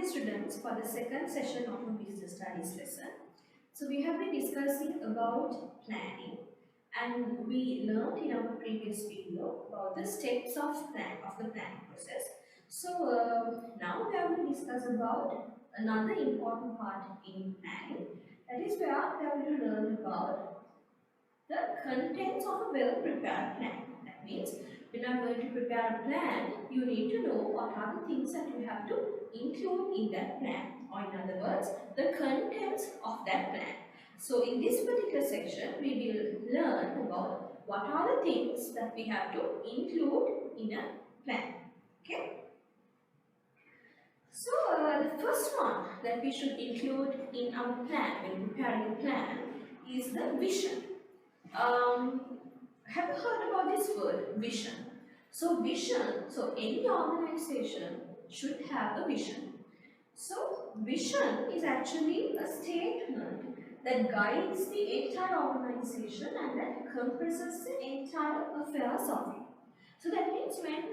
students for the second session of our business studies lesson. So we have been discussing about planning, and we learned in our previous video about the steps of the planning process. So now we are going to discuss about another important part in planning. That is where we are going to learn about the contents of a well-prepared plan. That means when you are going to prepare a plan, you need to know what are the things that you have to include in that plan, or in other words, the contents of that plan. So in this particular section, we will learn about what are the things that we have to include in a plan. Okay. So the first one that we should include in our plan when preparing a plan is the vision. Have you heard about this word, vision? So any organization should have a vision. So vision is actually a statement that guides the entire organization and that compresses the entire affairs of it. So that means when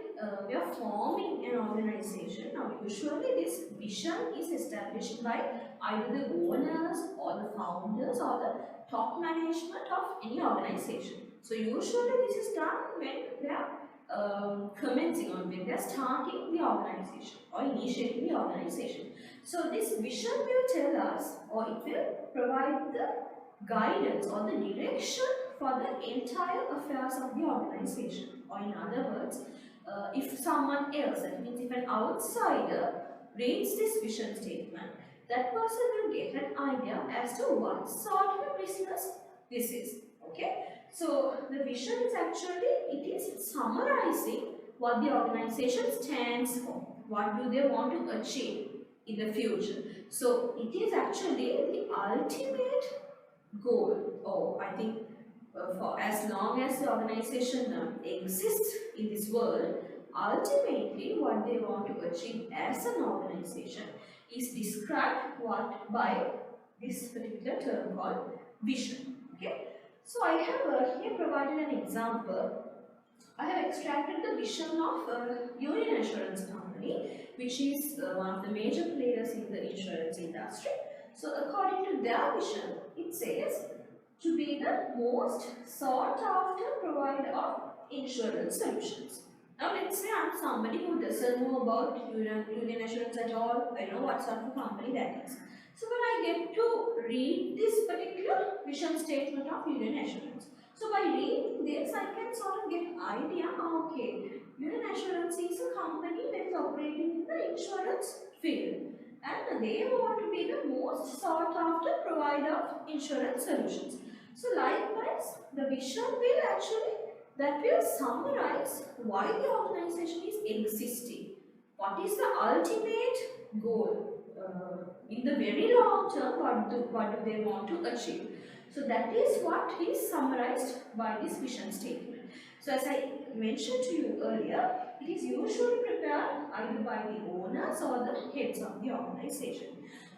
we are forming an organization, now usually this vision is established by either the owners or the founders or the top management of any organization. So usually this is done when they are commencing on when they are starting the organization or initiating the organization. So this vision will tell us, or it will provide the guidance or the direction for the entire affairs of the organization. Or in other words, if someone else, that means if an outsider reads this vision statement, that person will get an idea as to what sort of a business this is. Okay, so the vision is actually, it is summarizing what the organization stands for, what do they want to achieve in the future. So it is actually the ultimate goal, or I think for as long as the organization exists in this world, ultimately what they want to achieve as an organization is described by this particular term called vision. Okay, so I have here provided an example. I have extracted the vision of Union Assurance Company, which is one of the major players in the insurance industry. So according to their vision, it says to be the most sought after provider of insurance solutions. Now let's say I'm somebody who doesn't know about Union Assurance at all. I know what sort of company that is. So when I get to read this particular vision statement of Union Assurance, so by reading this, I can sort of get an idea, okay, Union Assurance is a company that is operating in the insurance field, and they want to be the most sought after provider of insurance solutions. So likewise, the vision will summarize why the organization is existing. What is the ultimate goal? In the very long term, what do they want to achieve? So that is what is summarized by this vision statement. So as I mentioned to you earlier, it is usually prepared either by the owners or the heads of the organization.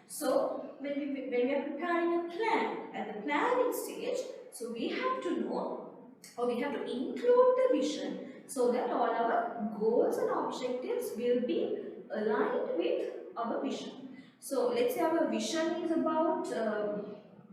So when we are preparing a plan at the planning stage, so we have to know, or we have to include the vision so that all our goals and objectives will be aligned with our vision. So let's say our vision is about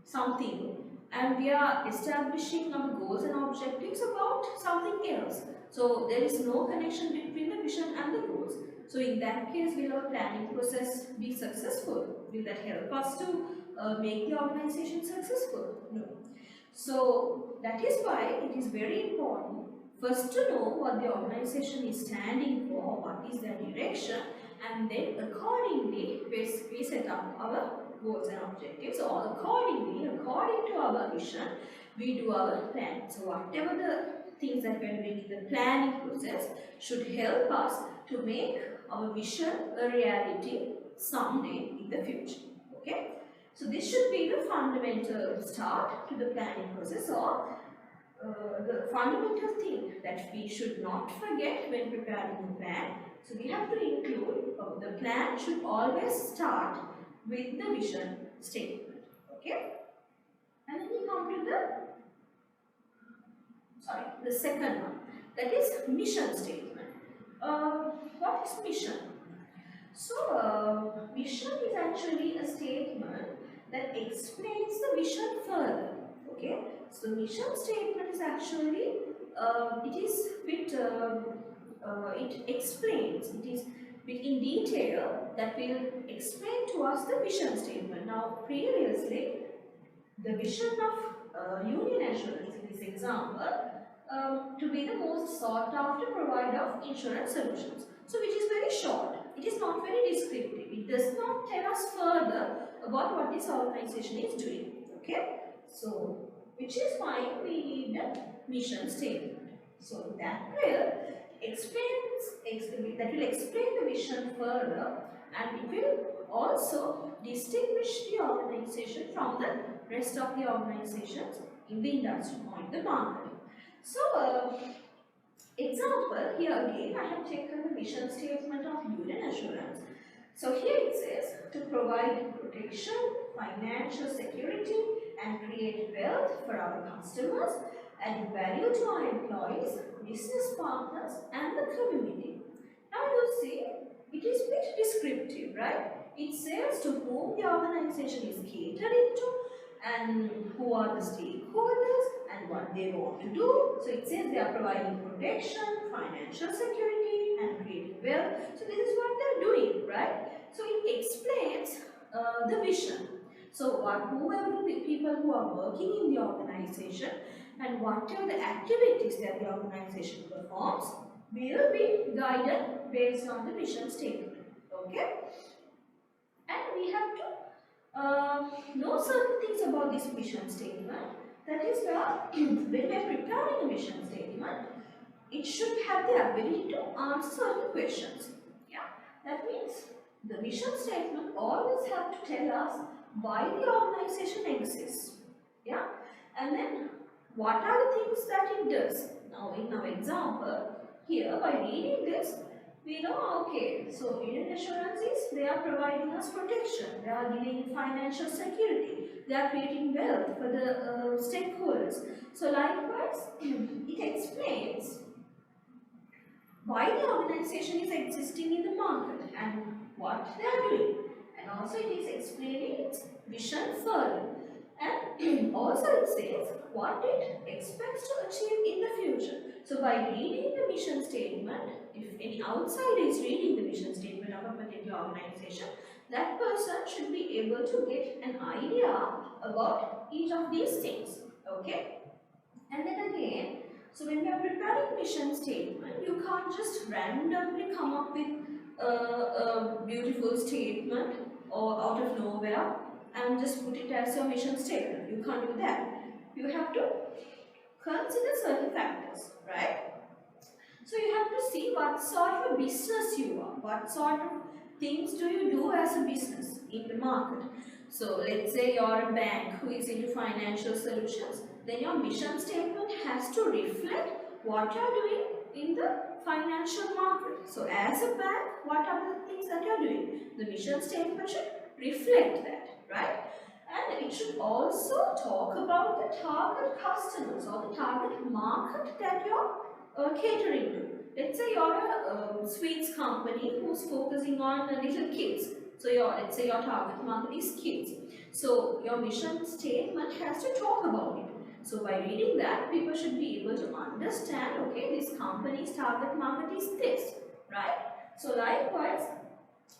something, and we are establishing our goals and objectives about something else. So there is no connection between the vision and the goals. So in that case, will our planning process be successful? Will that help us to make the organization successful? No. So that is why it is very important first to know what the organization is standing for, what is their direction, and then accordingly we set up our goals and objectives, or according to our vision, we do our plan. So whatever the things that we are doing in the planning process should help us to make our vision a reality someday in the future. Okay, so this should be the fundamental start to the planning process, or the fundamental thing that we should not forget when preparing the plan. So we have to include the plan should always start with the vision statement. Okay, and then we come to the second one, that is mission statement. What is mission? So, vision is actually a statement that explains the vision further. Okay, so mission statement is actually it is bit it explains, it is bit in detail that will explain to us the vision statement. Now, previously the vision of Union Assurance in this example to be the most sought after provider of insurance solutions. So which is very short. It is not very descriptive. It does not tell us further about what this organization is doing. Okay. So which is why we need the mission statement. So that will that will explain the vision further, and it will also distinguish the organization from the rest of the organizations in the industry or in the market. So, example, here again I have taken the mission statement of Union Assurance. So here it says to provide protection, financial security and create wealth for our customers, add value to our employees, business partners and the community. Now you see, it is a bit descriptive, right? It says to whom the organization is catering to and who are the stakeholders and what they want to do. So it says they are providing protection, financial security and creating wealth. So this is what they are doing, right? So it explains the vision. So whoever the people who are working in the organization and whatever the activities that the organization performs will be guided based on the mission statement. Okay? And we have to know certain things about this mission statement. That is where when we are preparing a mission statement, it should have the ability to answer certain questions. Yeah, that means the mission statement always have to tell us why the organization exists. Yeah, and then what are the things that it does. Now, in our example, here by reading this, we know, okay, so Union Assurance is, they are providing us protection, they are giving financial security, they are creating wealth for the stakeholders. So likewise, it explains why the organization is existing in the market and what they are doing. And also it is explaining its vision further. And also it says what it expects to achieve in the future. So by reading the mission statement, if any outsider is reading the mission statement of a particular organization, that person should be able to get an idea about each of these things. Okay? And then again, so when we are preparing mission statement, you can't just randomly come up with a beautiful statement or out of nowhere and just put it as your mission statement. You can't do that. You have to consider certain factors, right? So you have to see what sort of a business you are, what sort of things do you do as a business in the market. So let's say you're a bank who is into financial solutions, then your mission statement has to reflect what you're doing in the financial market. So as a bank, what are the things that you're doing? The mission statement should reflect that, right? And it should also talk about the target customers or the target market that you're catering to. Let's say you're a sweets company who's focusing on little kids. So let's say your target market is kids. So your mission statement has to talk about it. So by reading that, people should be able to understand, okay, this company's target market is this, right? So likewise,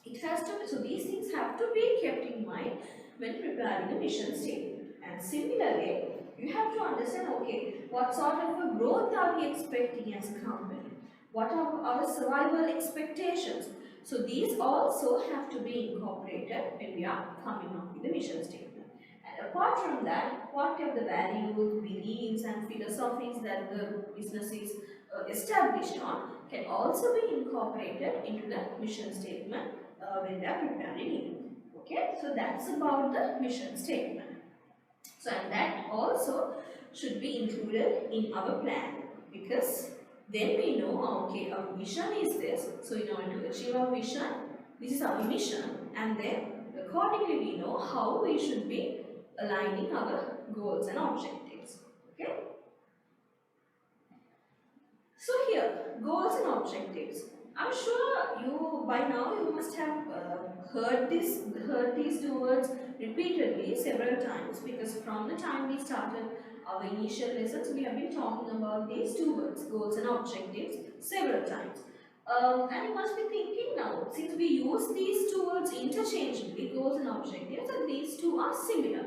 it has to, so these things have to be kept in mind when preparing a mission statement. And similarly, you have to understand, okay, what sort of a growth are we expecting as a company? What are our survival expectations? So these also have to be incorporated when we are coming up with the mission statement. And apart from that, what are the values, beliefs and philosophies that the business is established on can also be incorporated into the mission statement when they are preparing it. Okay, so that's about the mission statement. So and that also should be included in our plan, because then we know, okay, our vision is this. So in order to achieve our vision, this is our mission, and then accordingly we know how we should be aligning our goals and objectives. Okay. So here, goals and objectives. I'm sure you by now you must have heard these two words repeatedly several times, because from the time we started our initial lessons we have been talking about these two words, goals and objectives, several times. And you must be thinking now, since we use these two words interchangeably, goals and objectives, and these two are similar.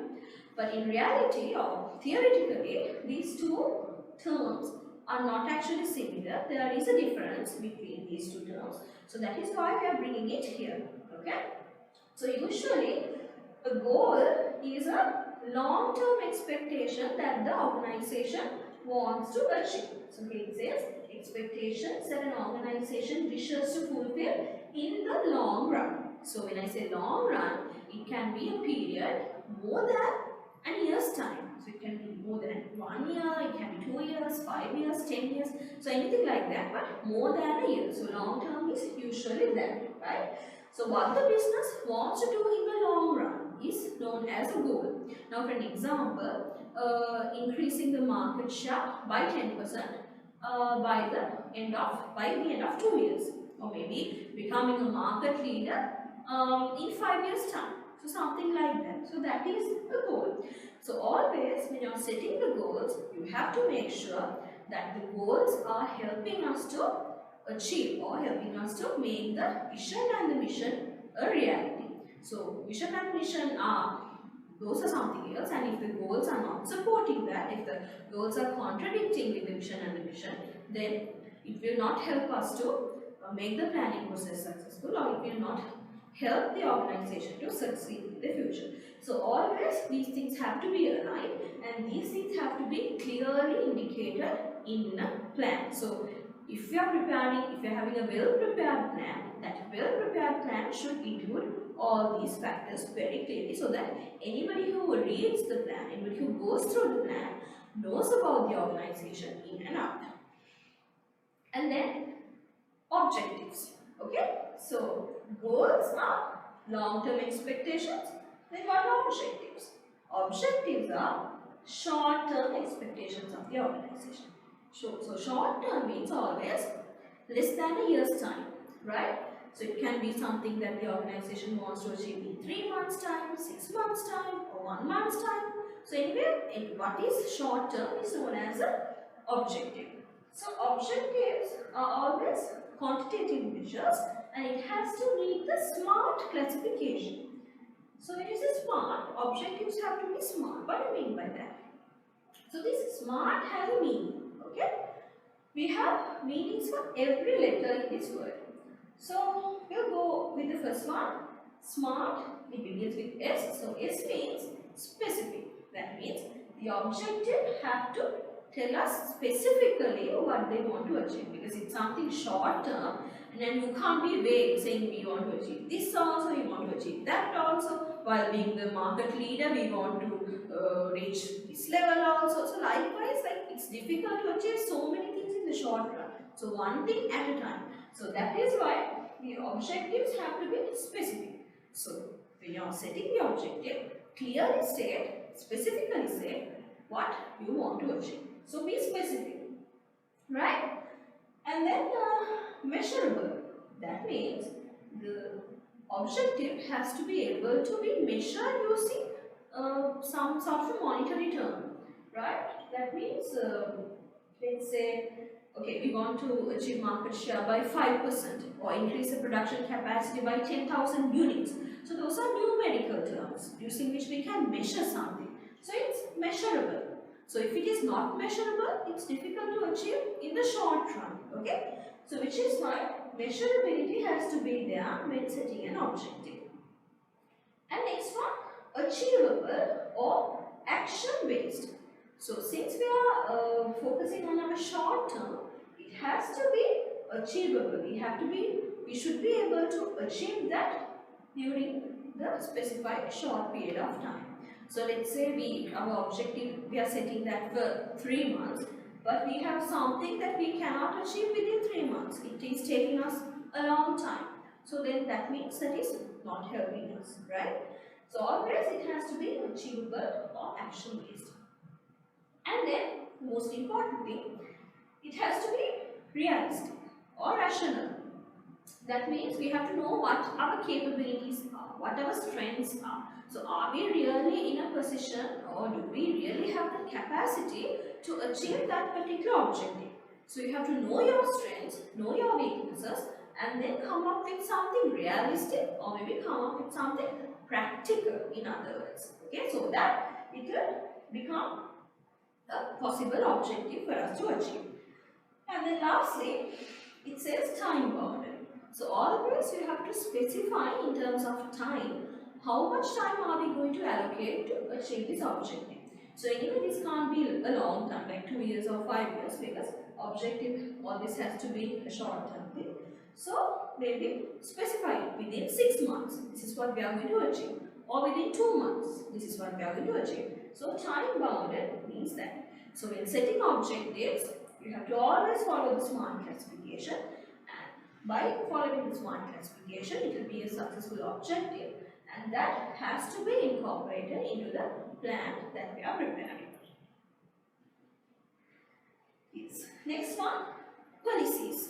But in reality or theoretically, these two terms are not actually similar. There is a difference between these two terms. So that is why we are bringing it here. Okay. So usually a goal is a long-term expectation that the organization wants to achieve. So here it says expectations that an organization wishes to fulfill in the long run. So when I say long run, it can be a period more than a year's time. So it can be more than 1 year, it can be 2 years, 5 years, 10 years. So anything like that, but more than a year. So long term is usually that, right? So what the business wants to do in the long run is known as a goal. Now for an example, increasing the market share by 10% by the end of 2 years, or maybe becoming a market leader in 5 years time. So something like that. So that is the goal. So always when you are setting the goals, you have to make sure that the goals are helping us to achieve or helping us to make the vision and the mission a reality. So vision and mission are, those are something else, and if the goals are not supporting that, if the goals are contradicting with the vision and the mission, then it will not help us to make the planning process successful, or it will not help the organization to succeed in the future. So always these things have to be aligned, and these things have to be clearly indicated in a plan. So if you are having a well-prepared plan, that well-prepared plan should include all these factors very clearly, so that anybody who reads the plan, anybody who goes through the plan, knows about the organization in and out. And then objectives. Okay, so goals are long-term expectations. Then what are objectives? Objectives are short-term expectations of the organization. So short-term means always less than a year's time, right? So it can be something that the organization wants to achieve in 3 months time, 6 months time, or 1 month's time. So anyway, what is short-term is known as an objective. So objectives are always quantitative measures, and it has to meet the SMART classification. So when you say SMART, objectives have to be SMART. What do you mean by that? So this SMART has a meaning, okay? We have meanings for every letter in this word. So we'll go with the first one. SMART, it begins with S. So S means specific. That means the objective have to tell us specifically what they want to achieve, because it's something short term, and then you can't be vague saying we want to achieve this also, we want to achieve that also. While being the market leader, we want to reach this level also. So likewise, like it's difficult to achieve so many things in the short run. So one thing at a time. So that is why the objectives have to be specific. So when you are setting the objective, clearly state, specifically say what you want to achieve. So be specific, right? And then measurable. That means the objective has to be able to be measured using some sort of a monetary term, right? That means, let's say, okay, we want to achieve market share by 5% or increase the production capacity by 10,000 units. So those are numerical terms using which we can measure something. So it's measurable. So if it is not measurable, it's difficult to achieve in the short run. Okay. So which is why measurability has to be there when setting an objective. And next one, achievable or action based. So since we are focusing on our short term, it has to be achievable. We should be able to achieve that during the specified short period of time. So let's say our objective, we are setting that for 3 months, but we have something that we cannot achieve within 3 months. It is taking us a long time. So then that means that is not helping us, right? So always it has to be achievable or action based. And then most important thing, it has to be realistic or rational. That means we have to know what our capabilities are, what our strengths are. So are we really in a position, or do we really have the capacity to achieve that particular objective? So you have to know your strengths, know your weaknesses, and then come up with something realistic, or maybe come up with something practical, in other words. Okay, so that it will become a possible objective for us to achieve. And then lastly, it says time bounded. So always you have to specify in terms of time, how much time are we going to allocate to achieve this objective. So anyway, this can't be a long time, like 2 years or 5 years, because objective always has to be a short term thing. So maybe specify it within 6 months, this is what we are going to achieve, or within 2 months, this is what we are going to achieve. So time bounded means that. So when setting objectives, you have to always follow the SMART classification, and by following the SMART classification, it will be a successful objective, and that has to be incorporated into the plan that we are preparing. Yes. Next one, policies.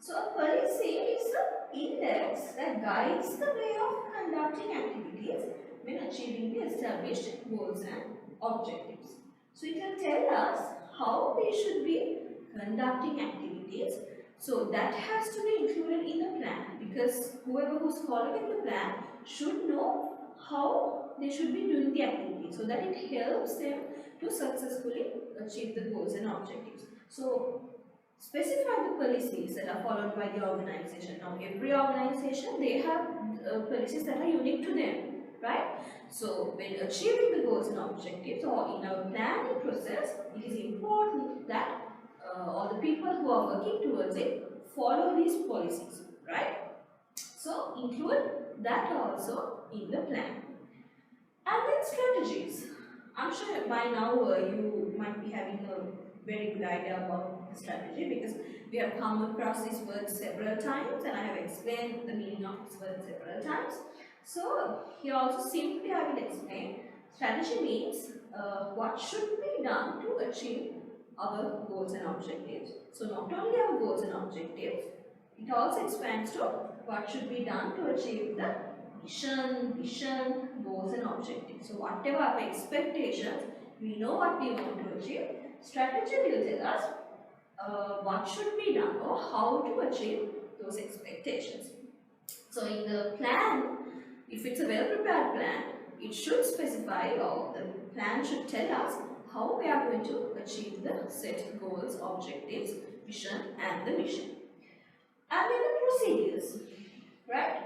So a policy is an index that guides the way of conducting activities when achieving the established goals and objectives. So it will tell us how we should be conducting activities. So that has to be included in the plan, because whoever who's following the plan should know how they should be doing the activity, so that it helps them to successfully achieve the goals and objectives. So specify the policies that are followed by the organization. Now every organization, they have policies that are unique to them, right? So when achieving the goals and objectives, or in our planning process, it is important that all the people who are working towards it follow these policies, right? So include that also in the plan. And then strategies. I'm sure by now you might be having a very good idea about the strategy, because we have come across these words several times, and I have explained the meaning of this word several times. So here also simply I will explain. Strategy means what should be done to achieve our goals and objectives. So not only our goals and objectives, it also expands to what should be done to achieve the mission, vision, goals and objectives. So whatever our expectations, we know what we want to achieve. Strategy will tell us what should be done, or how to achieve those expectations. So in the plan, if it's a well prepared plan, it should specify, or the plan should tell us how we are going to achieve the set goals, objectives, vision and the mission. And then the procedures, right?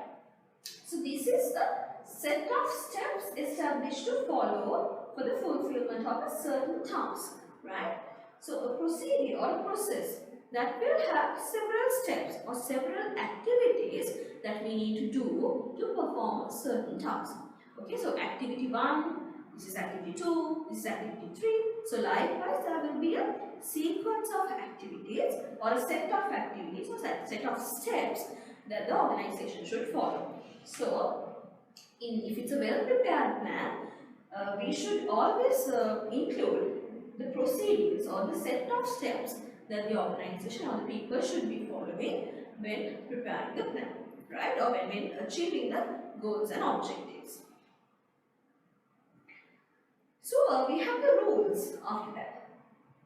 So this is the set of steps established to follow for the fulfillment of a certain task, right? So a procedure or a process that will have several steps or several activities that we need to do to perform a certain task. Okay, so activity 1, this is activity 2, this is activity 3. So likewise, there will be a sequence of activities, or a set of activities, or set of steps that the organization should follow. So if it's a well prepared plan, we should always include the procedures or the set of steps that the organization or the people should be following when preparing the plan, right? Or when achieving the goals and objectives. So we have the rules after that.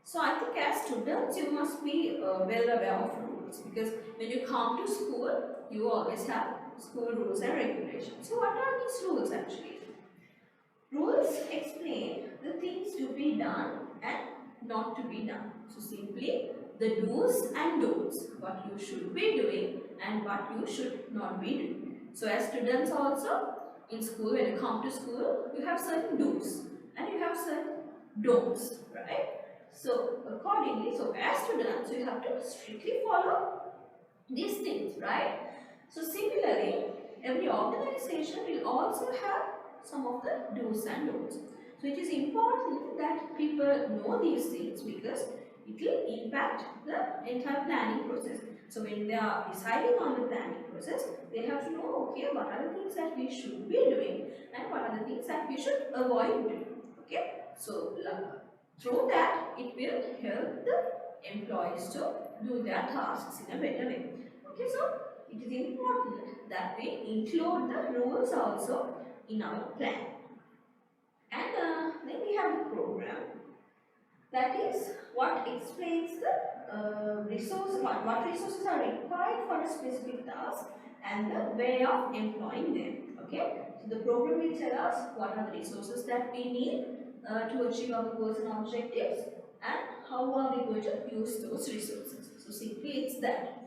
So I think as students, you must be well aware of rules, because when you come to school, you always have school rules and regulations. So what are these rules actually? Rules explain the things to be done and not to be done. So simply the do's and don'ts, what you should be doing and what you should not be doing. So as students also, in school, when you come to school, you have certain do's and you have certain don'ts, right? So accordingly, so as students, you have to strictly follow these things, right? So similarly, every organization will also have some of the do's and don'ts. So it is important that people know these things, because it will impact the entire planning process. So when they are deciding on the planning process, they have to know, okay, what are the things that we should be doing and what are the things that we should avoid doing. Okay, so through that, it will help the employees to do their tasks in a better way. Okay, so it is important that we include the rules also in our plan. And then we have the program. That is what explains the what resources are required for a specific task and the way of employing them. Okay, so the program will tell us what are the resources that we need to achieve our goals and objectives, and how are we going to use those resources. So simply it's that.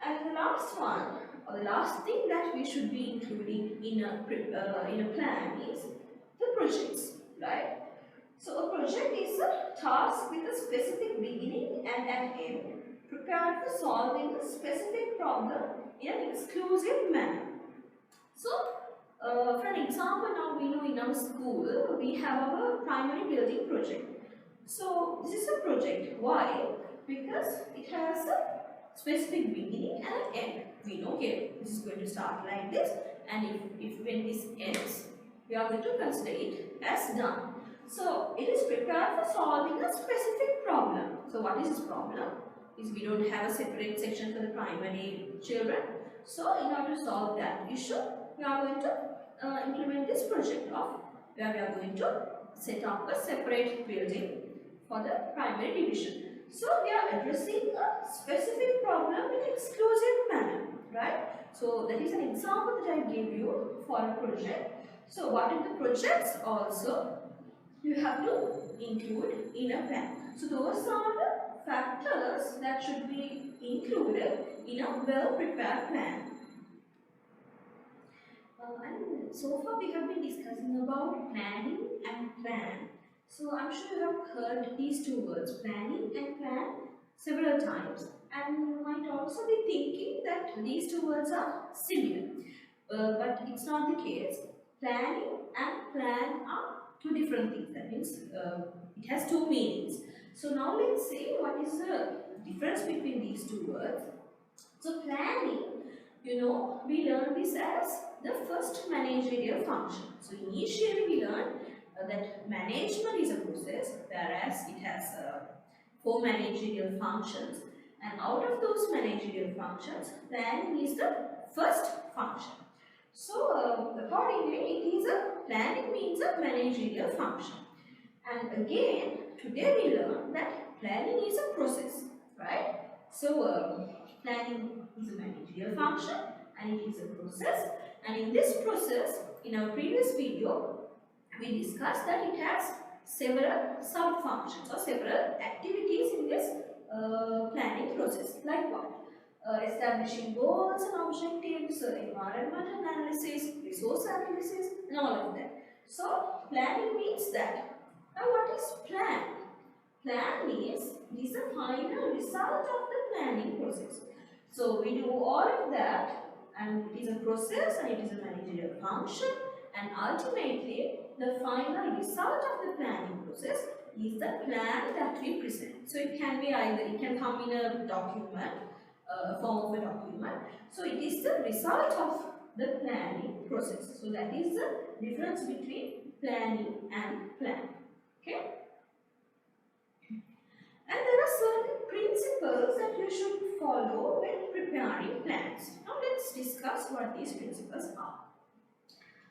And the last one, or the last thing that we should be including in a plan is the projects, right? So a project is a task with a specific beginning and an end, prepared for solving a specific problem in an exclusive manner. So, for an example, now we know in our school we have our primary building project. So this is a project. Why? Because it has a specific beginning and an end. We know, okay, this is going to start like this, and if when this ends, we are going to consider it as done. So it is prepared for solving a specific problem. So what is this problem? Is we don't have a separate section for the primary children. So in order to solve that issue, we are going to implement this project of where we are going to set up a separate building for the primary division. So we are addressing a specific problem in exclusive manner, right? So that is an example that I gave you for a project. So what are the projects also you have to include in a plan. So those are the factors that should be included in a well prepared plan. And so far we have been discussing about planning and plan. So I'm sure you have heard these two words, planning and plan, several times, and you might also be thinking that these two words are similar, but it's not the case. Planning and plan are two different things. That means it has two meanings. So now let's see what is the difference between these two words. So planning, you know, we learn this as the first managerial function. So initially we learn that management is a process, whereas it has four managerial functions, and out of those managerial functions, planning is the first function. So accordingly, it is a planning means a managerial function. And again, today we learn that planning is a process, right? So planning is a managerial function and it is a process. And in this process, in our previous video, we discussed that it has several sub-functions or several activities in this planning process. Like what? Establishing goals and objectives, environmental analysis, resource analysis, and all of that. So planning means that. Now what is plan? Plan is the final result of the planning process. So we do all of that, and it is a process and it is a managerial function, and ultimately the final result of the planning process is the plan that we present. So it can be either, it can come in a document, form of a document. So it is the result of the planning process. So that is the difference between planning and plan. Okay? And there are certain principles that you should follow when preparing plans. Now let's discuss what these principles are.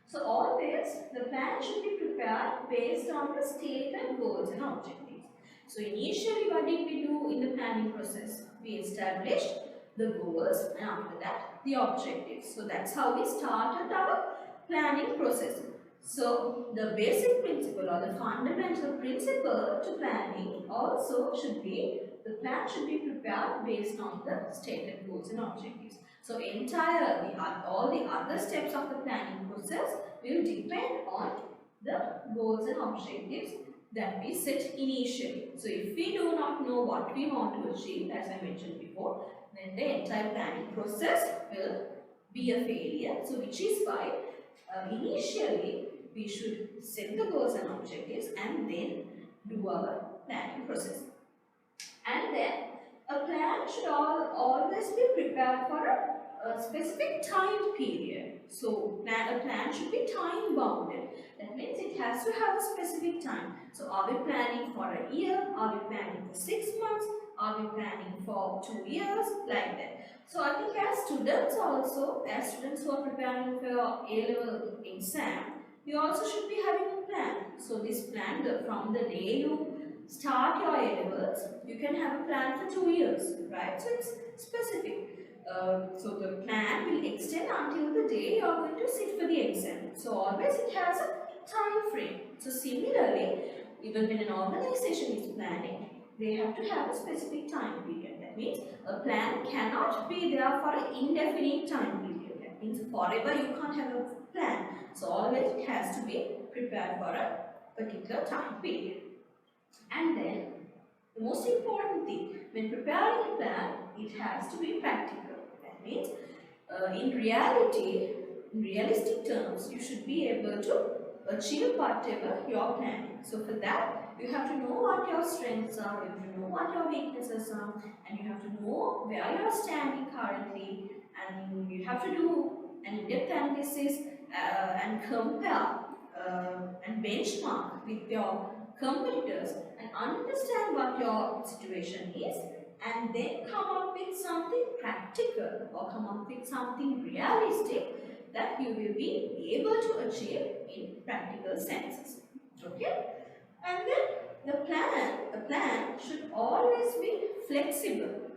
So always the plan should be prepared based on the stated goals and objectives. So initially what did we do in the planning process? We established the goals and after that the objectives. So that's how we started our planning process. So the basic principle or the fundamental principle to planning also should be the plan should be prepared based on the stated goals and objectives. So entirely all the other steps of the planning process will depend on the goals and objectives that we set initially. So if we do not know what we want to achieve, as I mentioned before, then the entire planning process will be a failure. So which is why initially we should set the goals and objectives and then do our planning process. And then a plan should always be prepared for a specific time period. So a plan should be time bounded. That means it has to have a specific time. So are we planning for a year? Are we planning for 6 months? Are we planning for 2 years? Like that. So I think as students also, as students who are preparing for your A-level exam, you also should be having a plan. So this plan, from the day you start your A-levels, you can have a plan for 2 years, right? So it's specific. So the plan will extend until the day you are going to sit for the exam. So always it has a time frame. So similarly, even when an organization is planning, they have to have a specific time period. That means a plan cannot be there for an indefinite time period. That means forever you can't have a plan. So always it has to be prepared for a particular time period. And then the most important thing, when preparing a plan, it has to be practical. That means in reality, in realistic terms, you should be able to achieve whatever you are planning. So for that, you have to know what your strengths are, you have to know what your weaknesses are, and you have to know where you are standing currently, and you have to do an in-depth analysis and compare and benchmark with your competitors and understand what your situation is, and then come up with something practical or come up with something realistic that you will be able to achieve in practical senses. Okay? And then the plan should always be flexible.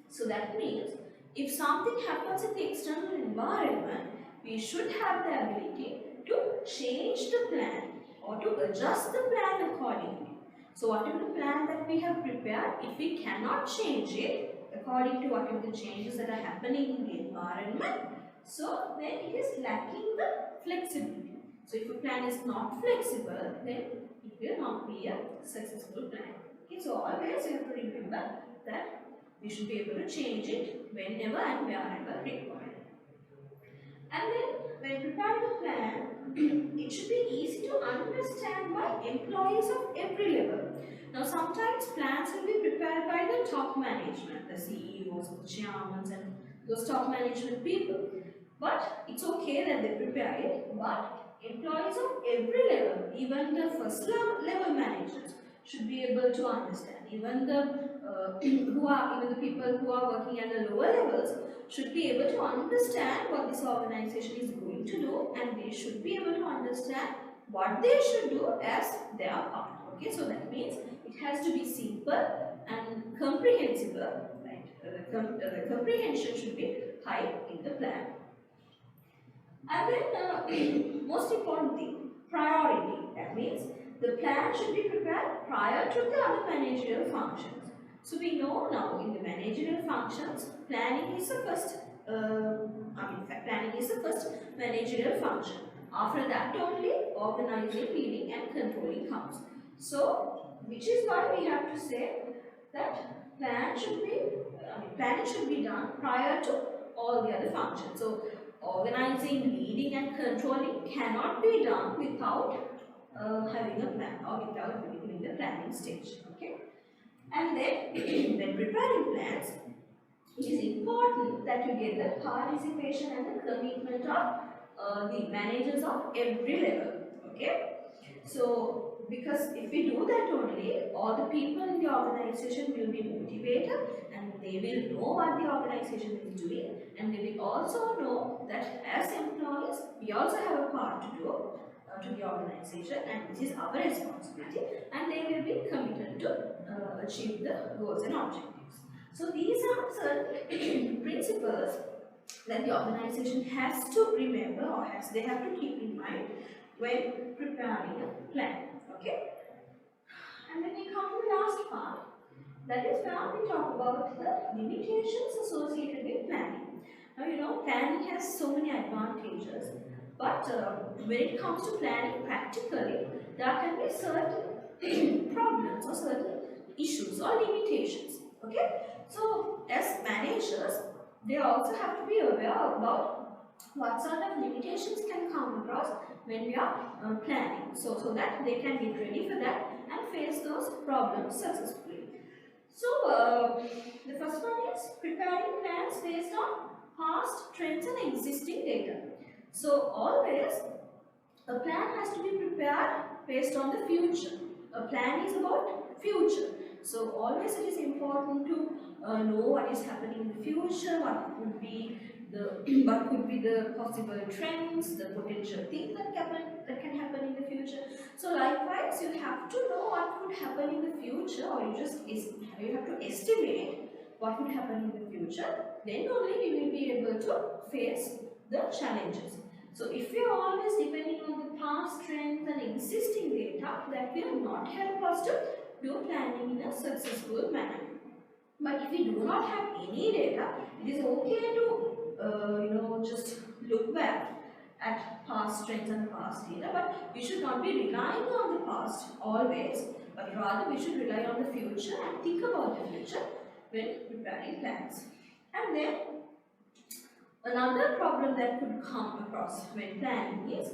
So that means if something happens in the external environment, we should have the ability to change the plan or to adjust the plan accordingly. So whatever the plan that we have prepared, if we cannot change it according to whatever the changes that are happening in the environment, so then it is lacking the flexibility. So if a plan is not flexible, then it will not be a successful plan. Okay, so always you have to remember that we should be able to change it whenever and wherever required. And then when preparing a plan, it should be easy to understand by employees of every level. Now sometimes plans will be prepared by the top management, the CEOs, the chairmen and those top management people. But it's okay that they prepare it, but employees of every level, even the first level managers, should be able to understand. Even the even the people who are working at the lower levels should be able to understand what this organization is going to do, and they should be able to understand what they should do as their part. Okay, so that means it has to be simple and comprehensible. Right? The comprehension should be high in the plan. And then most important thing, priority. That means the plan should be prepared prior to the other managerial functions. So we know now in the managerial functions, planning is the first. Planning is the first managerial function. After that only organizing, leading, and controlling comes. So, which is why we have to say that planning should be done prior to all the other functions. So, organizing, leading, and controlling cannot be done without having a plan or without being in the planning stage. Okay. And then when preparing plans, it is important that you get the participation and the commitment of the managers of every level. Okay. So because if we do that only, all the people in the organization will be motivated and they will know what the organization is doing, and they will also know that as employees we also have a part to do to the organization, and it is our responsibility, and they will be committed to achieve the goals and objectives. So these are certain principles that the organization has to remember, or they have to keep in mind when preparing a plan. Okay? And then we come to the last part. That is where we talk about the limitations associated with planning. Now you know planning has so many advantages, but when it comes to planning practically, there can be certain problems or certain issues or limitations. Okay? So as managers, they also have to be aware about what sort of limitations can come across when we are planning, so that they can get ready for that and face those problems successfully. So the first one is preparing plans based on past trends and existing data. So always a plan has to be prepared based on the future. A plan is about future. So always it is important to know what is happening in the future, what could be the what could be the possible trends, the potential things that can happen in the future. So likewise, you have to know what would happen in the future, or you have to estimate what would happen in the future. Then only you will be able to face the challenges. So if we are always depending on the past trends and existing data, that will not help us to do planning in a successful manner. But if we do not have any data, it is okay to just look back at past trends and past data, but we should not be relying on the past always, but rather we should rely on the future and think about the future when preparing plans. And then another problem that could come across when planning is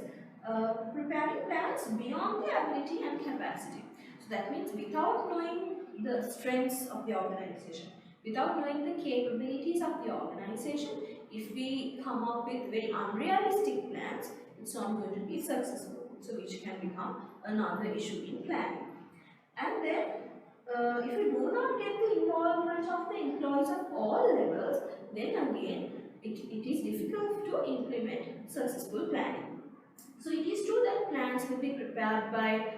preparing plans beyond the ability and capacity. So that means without knowing the strengths of the organization, without knowing the capabilities of the organization, if we come up with very unrealistic plans, it's not going to be successful. So which can become another issue in planning. And then if we do not get the involvement of the employees of all levels, then again it is difficult to implement successful planning. So it is true that plans will be prepared by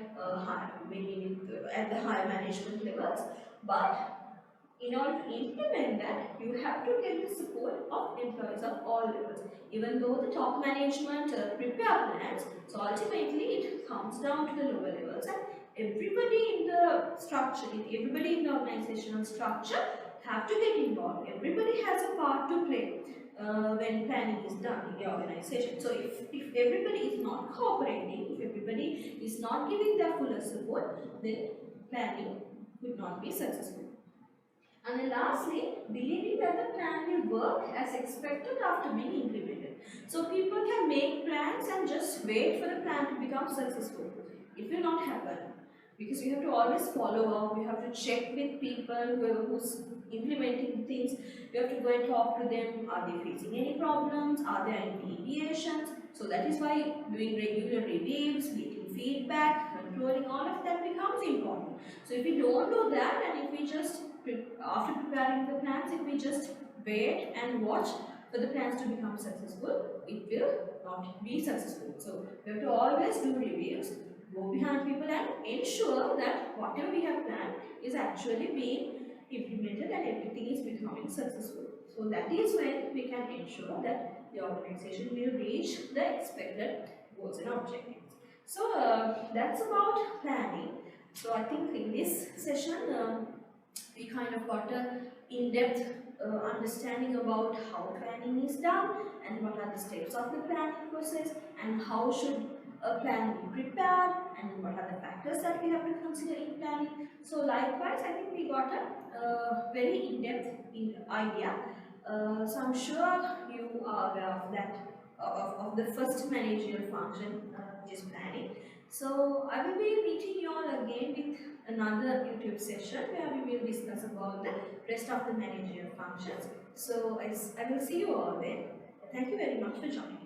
at the higher management levels, but in order to implement that, you have to get the support of employees of all levels. Even though the top management prepare plans, so ultimately it comes down to the lower levels, and everybody in the structure, everybody in the organizational structure have to get involved. Everybody has a part to play when planning is done in the organization. So if everybody is not cooperating, if everybody is not giving their full support, then planning would not be successful. And then lastly, believing that the plan will work as expected after being implemented. So people can make plans and just wait for the plan to become successful. It will not happen, because you have to always follow up, you have to check with people who's implementing things, you have to go and talk to them, are they facing any problems, are there any deviations. So that is why doing regular reviews, getting feedback, controlling, all of that becomes important. So if we don't do that, and if we just after preparing the plans, if we just wait and watch for the plans to become successful, it will not be successful. So we have to always do reviews, go behind people and ensure that whatever we have planned is actually being implemented and everything is becoming successful. So that is when we can ensure that the organization will reach the expected goals and objectives. So that's about planning. So I think in this session we kind of got a in-depth understanding about how planning is done and what are the steps of the planning process and how should a plan be prepared and what are the factors that we have to consider in planning. So likewise, I think we got a very in-depth idea. So I'm sure you are aware of that, of the first managerial function, which is planning. So I will be meeting you all again with another YouTube session where we will discuss about the rest of the managerial functions. So I will see you all there. Thank you very much for joining.